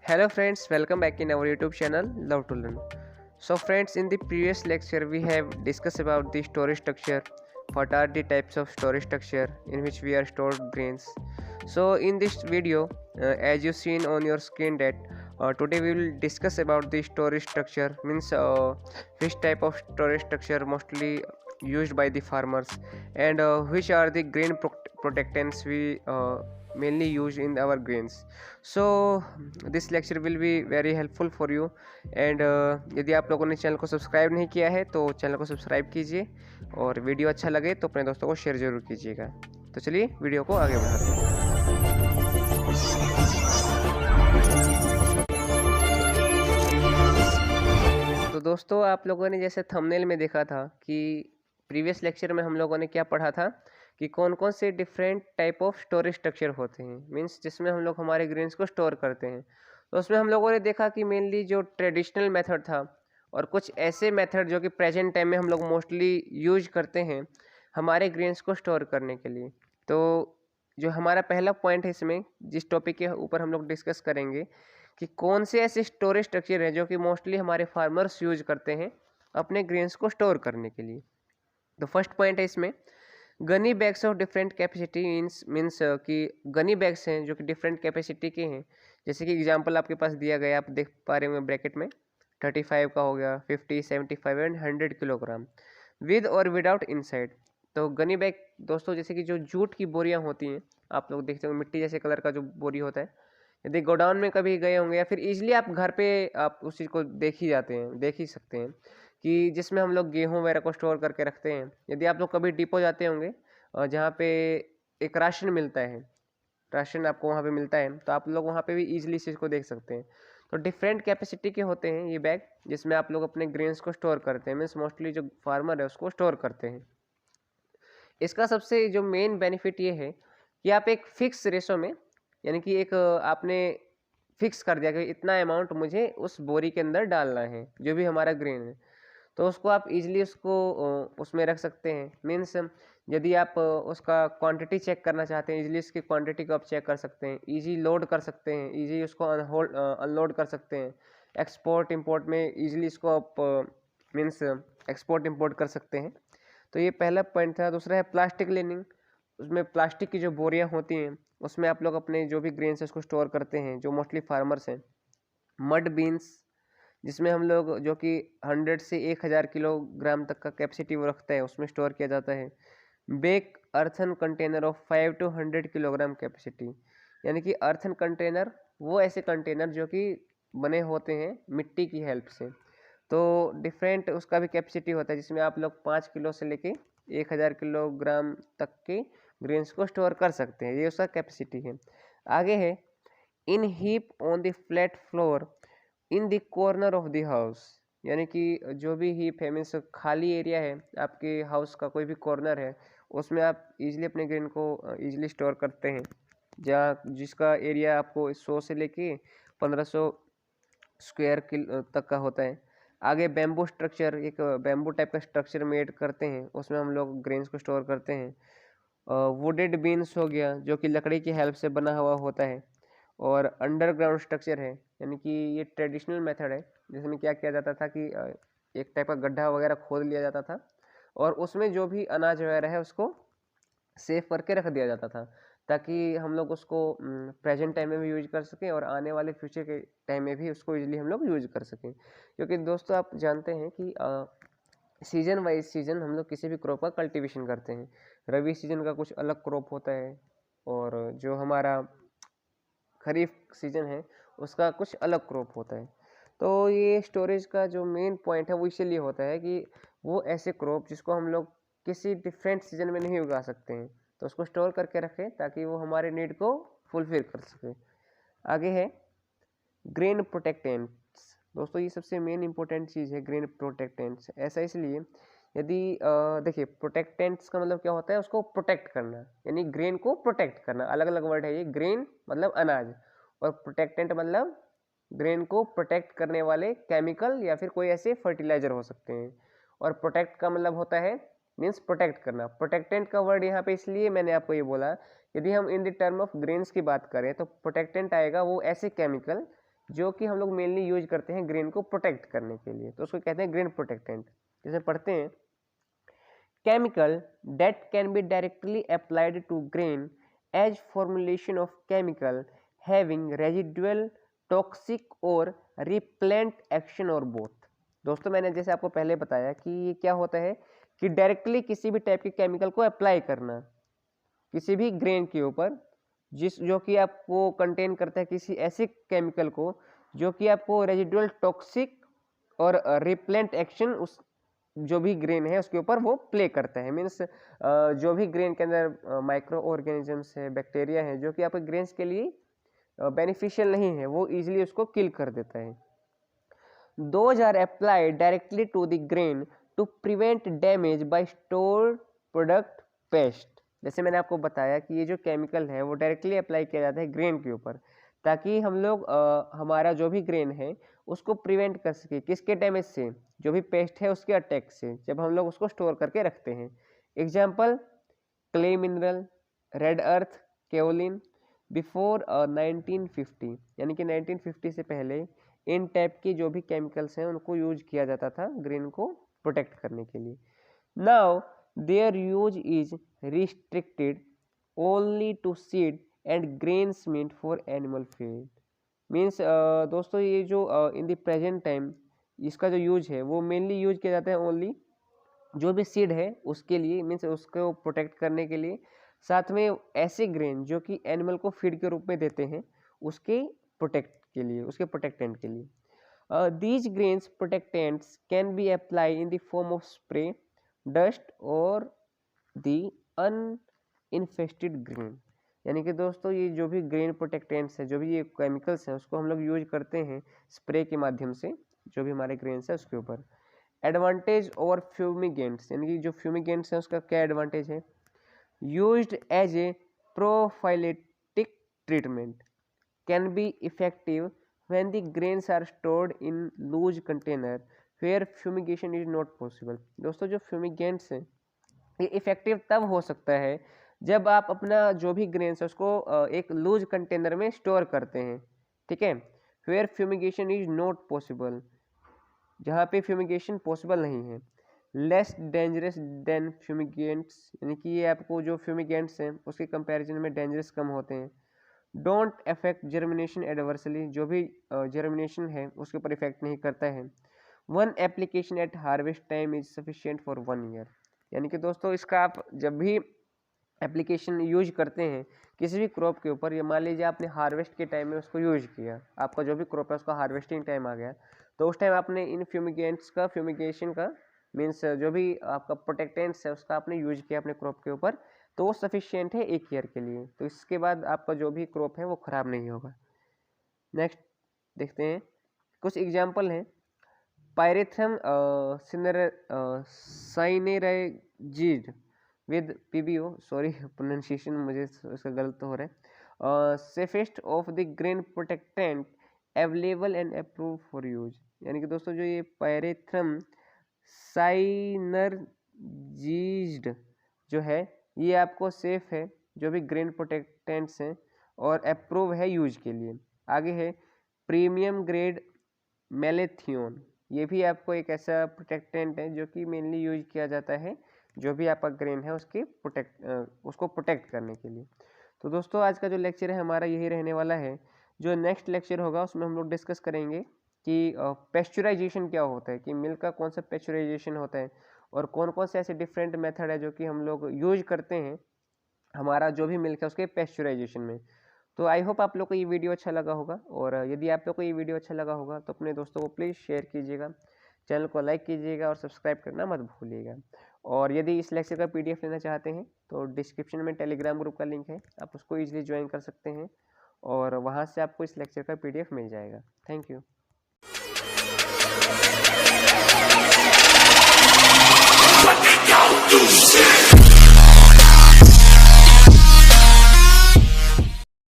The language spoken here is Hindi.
Hello friends, welcome back in our YouTube channel Love to Learn. So friends, in the previous lecture we have discussed about the storage structure. What are the types of storage structure in which we are stored grains. So in this video, as you seen on your screen that today we will discuss about the storage structure, means which type of storage structure mostly used by the farmers, and which are the grain protectants we mainly use in our grains. So this lecture will be very helpful for you and यदि आप लोगों ने चैनल को सब्सक्राइब नहीं किया है तो चैनल को सब्सक्राइब कीजिए और वीडियो अच्छा लगे तो अपने दोस्तों को शेयर ज़रूर कीजिएगा। तो चलिए वीडियो को आगे बढ़ाते हैं। तो दोस्तों, आप लोगों ने जैसे थंबनेल में देखा था कि प्रीवियस लेक्चर में हम लोगों ने क्या पढ़ा था कि कौन कौन से different type of storage structure होते हैं, मीन्स जिसमें हम लोग हमारे ग्रेन्स को स्टोर करते हैं। तो उसमें हम लोगों ने देखा कि मेनली जो ट्रेडिशनल मेथड था और कुछ ऐसे मेथड जो कि प्रेजेंट टाइम में हम लोग मोस्टली यूज करते हैं हमारे ग्रेन्स को स्टोर करने के लिए। तो जो हमारा पहला पॉइंट है इसमें, जिस टॉपिक के ऊपर हम लोग डिस्कस करेंगे कि कौन से ऐसे स्टोरेज स्ट्रक्चर हैं जो कि मोस्टली हमारे फार्मर्स यूज करते हैं अपने ग्रेन्स को स्टोर करने के लिए। तो फर्स्ट पॉइंट है इसमें Ghani bags of different capacity means कि गनी बैग्स हैं जो कि डिफरेंट कैपेसिटी के हैं। जैसे कि एग्जांपल आपके पास दिया गया, आप देख पा रहे होंगे ब्रैकेट में 35 का हो गया, 50, 75 एंड 100 किलोग्राम विद और विदाउट इनसाइड। तो गनी बैग दोस्तों जैसे कि जो जूट की बोरियां होती हैं, आप लोग देखते होंगे मिट्टी जैसे कलर का जो बोरी होता है, यदि गोडाउन में कभी गए होंगे या फिर इजीली आप घर पे आप उस चीज़ को देख ही सकते हैं कि जिसमें हम लोग गेहूं वगैरह को स्टोर करके रखते हैं। यदि आप लोग कभी डिपो जाते होंगे जहाँ पे एक राशन मिलता है, राशन आपको वहाँ पे मिलता है, तो आप लोग वहाँ पे भी इजीली इस चीज़ को देख सकते हैं। तो डिफरेंट कैपेसिटी के होते हैं ये बैग जिसमें आप लोग अपने ग्रेन्स को स्टोर करते हैं, मीन्स मोस्टली जो फार्मर है उसको स्टोर करते हैं। इसका सबसे जो मेन बेनिफिट ये है कि आप एक फिक्स रेशो में, यानी कि एक आपने फिक्स कर दिया कि इतना अमाउंट मुझे उस बोरी के अंदर डालना है जो भी हमारा ग्रेन है, तो उसको आप इजीली उसको उसमें रख सकते हैं। मीन्स यदि आप उसका क्वांटिटी चेक करना चाहते हैं, इजीली इसकी क्वांटिटी को आप चेक कर सकते हैं, इजी लोड कर सकते हैं, इजी उसको अनलोड कर सकते हैं। एक्सपोर्ट इंपोर्ट में इजीली इसको आप मीन्स एक्सपोर्ट इंपोर्ट कर सकते हैं। तो ये पहला पॉइंट था। दूसरा है प्लास्टिक लेनिंग। उसमें प्लास्टिक की जो बोरियां होती हैं उसमें आप लोग अपने जो भी ग्रेन्स है उसको स्टोर करते हैं, जो मोस्टली फार्मर्स हैं। मड बीन्स जिसमें हम लोग जो कि 100 से 1000 किलोग्राम तक का कैपेसिटी वो रखता है, उसमें स्टोर किया जाता है। Bake earthen container of 5 to 100 kilogram capacity, यानी कि अर्थन कंटेनर वो ऐसे कंटेनर जो कि बने होते हैं मिट्टी की हेल्प से। तो डिफरेंट उसका भी कैपेसिटी होता है जिसमें आप लोग 5 किलो से लेके 1000 किलोग्राम तक के ग्रेन्स को स्टोर कर सकते हैं, ये उसका कैपेसिटी है। आगे है in heap on the flat floor in the corner of the house, यानी कि जो भी हीप है मीन्स खाली एरिया है आपके हाउस का, कोई भी कॉर्नर है उसमें आप इजीली अपने ग्रेन को इजीली स्टोर करते हैं, जहाँ जिसका एरिया आपको 100 से लेके 1500 स्क्वायर किल तक का होता है। आगे बैम्बू स्ट्रक्चर, एक बैम्बू टाइप का स्ट्रक्चर मेड करते हैं, उसमें हम लोग ग्रेन्स को स्टोर करते हैं। वुडेड बीन्स हो गया जो कि लकड़ी की हेल्प से बना हुआ होता है। और अंडरग्राउंड स्ट्रक्चर है, यानी कि ये ट्रेडिशनल मेथड है जिसमें क्या किया जाता था कि एक टाइप का गड्ढा वगैरह खोद लिया जाता था और उसमें जो भी अनाज वगैरह है उसको सेव करके रख दिया जाता था, ताकि हम लोग उसको प्रेजेंट टाइम में भी यूज कर सकें और आने वाले फ्यूचर के टाइम में भी उसको इजीली हम लोग यूज कर सकें। क्योंकि दोस्तों आप जानते हैं कि सीजन वाइज सीजन हम लोग किसी भी क्रॉप का कल्टीवेशन करते हैं। रबी सीजन का कुछ अलग क्रॉप होता है और जो हमारा खरीफ सीजन है उसका कुछ अलग क्रॉप होता है। तो ये स्टोरेज का जो मेन पॉइंट है वो इसीलिए होता है कि वो ऐसे क्रॉप जिसको हम लोग किसी डिफरेंट सीजन में नहीं उगा सकते हैं तो उसको स्टोर करके रखें ताकि वो हमारे नीड को फुलफिल कर सके। आगे है ग्रेन प्रोटेक्टेंट्स। दोस्तों ये सबसे मेन इंपॉर्टेंट चीज़ है ग्रेन प्रोटेक्टेंट्स। ऐसा इसलिए, यदि देखिए प्रोटेक्टेंट्स का मतलब क्या होता है, उसको प्रोटेक्ट करना, यानी ग्रेन को प्रोटेक्ट करना। अलग अलग वर्ड है ये, ग्रेन मतलब अनाज और प्रोटेक्टेंट मतलब ग्रेन को प्रोटेक्ट करने वाले केमिकल या फिर कोई ऐसे फर्टिलाइजर हो सकते हैं। और प्रोटेक्ट का मतलब होता है मीन्स प्रोटेक्ट करना। प्रोटेक्टेंट का वर्ड यहाँ पे इसलिए मैंने आपको ये बोला, यदि हम in the term of grains की बात करें तो प्रोटेक्टेंट आएगा वो ऐसे केमिकल जो कि हम लोग मेनली यूज करते हैं ग्रेन को प्रोटेक्ट करने के लिए, तो उसको कहते हैं ग्रेन प्रोटेक्टेंट। जैसे पढ़ते हैं, chemical that can be directly applied to grain as formulation of chemical having residual toxic और रिपेलेंट एक्शन और बोथ। दोस्तों मैंने जैसे आपको पहले बताया कि ये क्या होता है कि डायरेक्टली किसी भी टाइप के केमिकल को अप्लाई करना किसी भी ग्रेन के ऊपर जो कि आपको कंटेन करता है किसी ऐसे केमिकल को जो कि आपको रेजिडुअल टॉक्सिक और रिपेलेंट एक्शन उस जो भी ग्रेन है उसके ऊपर वो प्ले करता है। मीन्स जो भी ग्रेन के अंदर माइक्रो ऑर्गेनिजम्स है, बैक्टीरिया है जो कि आपके ग्रेन्स के लिए बेनिफिशियल नहीं है, वो इजीली उसको किल कर देता है। Those are applied directly to the grain to prevent damage by stored product pest. जैसे मैंने आपको बताया कि ये जो केमिकल है वो डायरेक्टली अप्लाई किया जाता है ग्रेन के ऊपर ताकि हम लोग हमारा जो भी ग्रेन है उसको प्रिवेंट कर सके किसके डैमेज से, जो भी पेस्ट है उसके अटैक से, जब हम लोग उसको स्टोर करके रखते हैं। एग्जाम्पल क्ले मिनरल, रेड अर्थ, केओलिन। बिफोर 1950 यानी कि 1950 से पहले इन टाइप की जो भी केमिकल्स हैं उनको यूज किया जाता था ग्रेन को प्रोटेक्ट करने के लिए। Now their use is restricted only to seed and grains meant for animal feed. Means दोस्तों ये जो इन द प्रेजेंट टाइम इसका जो यूज है वो मेनली यूज किया जाता है ओनली जो भी सीड है उसके लिए, मीन्स उसको प्रोटेक्ट करने के लिए, साथ में ऐसे ग्रेन जो कि एनिमल को फीड के रूप में देते हैं उसके प्रोटेक्ट के लिए, उसके प्रोटेक्टेंट के लिए। These grains protectants can be apply in the form of spray, dust और दी अनइन्फेस्टेड ग्रेन। यानी कि दोस्तों ये जो भी ग्रेन प्रोटेक्टेंट्स है, जो भी ये केमिकल्स हैं उसको हम लोग यूज करते हैं स्प्रे के माध्यम से जो भी हमारे ग्रेन्स है उसके ऊपर। एडवांटेज ओवर फ्यूमिगेंट्स, यानी कि जो फ्यूमिगेंट्स हैं उसका क्या एडवांटेज है? Used as a prophylactic treatment can be effective when the grains are stored in loose container where fumigation is not possible. दोस्तों जो फ्यूमिगेंट्स हैं ये इफेक्टिव तब हो सकता है जब आप अपना जो भी ग्रेन्स है उसको एक लूज कंटेनर में स्टोर करते हैं, ठीक है। Where fumigation is not possible, जहाँ पे फ्यूमिगेशन पॉसिबल नहीं है। लेस डेंजरस देन फ्यूमिगेंट्स, यानी कि ये आपको जो फ्यूमिगेंट्स हैं उसके कंपैरिजन में डेंजरस कम होते हैं। डोंट अफेक्ट जर्मिनेशन एडवर्सली, जो भी जर्मिनेशन है उसके ऊपर इफेक्ट नहीं करता है। One application at harvest time is sufficient for 1 year, यानी कि दोस्तों इसका आप जब भी एप्लीकेशन यूज करते हैं किसी भी क्रॉप के ऊपर, ये मान लीजिए आपने हार्वेस्ट के टाइम में उसको यूज किया, आपका जो भी क्रॉप है उसका हार्वेस्टिंग टाइम आ गया, तो उस टाइम आपने इन फ्यूमिगेंट्स का, फ्यूमिगेशन का मीन्स जो भी आपका प्रोटेक्टेंट्स है उसका आपने यूज किया अपने क्रॉप के ऊपर, तो वो सफिशिएंट है 1 ईयर के लिए। तो इसके बाद आपका जो भी क्रॉप है वो ख़राब नहीं होगा। नेक्स्ट देखते हैं कुछ एग्जाम्पल हैं। पायरेथ्रम साइनेराइजिड विद पीबीओ, सॉरी प्रोनाउंसिएशन मुझे इसका गलत हो रहा है। Safest of the grain protectant available and approve for use, यानी कि दोस्तों जो ये पायरेथ्रम साइनरजिस्ड जो है ये आपको सेफ है, जो भी ग्रेन प्रोटेक्टेंट्स हैं, और अप्रूव है यूज के लिए। आगे है प्रीमियम ग्रेड मेलेथियोन, ये भी आपको एक ऐसा प्रोटेक्टेंट है जो कि मेनली यूज किया जाता है जो भी आपका ग्रेन है उसकी उसको प्रोटेक्ट करने के लिए। तो दोस्तों आज का जो लेक्चर है हमारा यही रहने वाला है। जो नेक्स्ट लेक्चर होगा उसमें हम लोग डिस्कस करेंगे कि पेस्चुराइजेशन क्या होता है, कि मिल्क का कौन सा पेस्चुराइजेशन होता है और कौन कौन से ऐसे डिफरेंट मेथड है जो कि हम लोग यूज करते हैं हमारा जो भी मिल्क है उसके पेस्चुराइजेशन में। तो आई होप आप लोग को ये वीडियो अच्छा लगा होगा, और यदि आप लोग को ये वीडियो अच्छा लगा होगा तो अपने दोस्तों को प्लीज़ शेयर कीजिएगा, चैनल को लाइक कीजिएगा और सब्सक्राइब करना मत भूलिएगा। और यदि इस लेक्चर का PDF लेना चाहते हैं तो डिस्क्रिप्शन में टेलीग्राम ग्रुप का लिंक है, आप उसको ईजिली ज्वाइन कर सकते हैं और वहाँ से आपको इस लेक्चर का PDF मिल जाएगा। Thank you.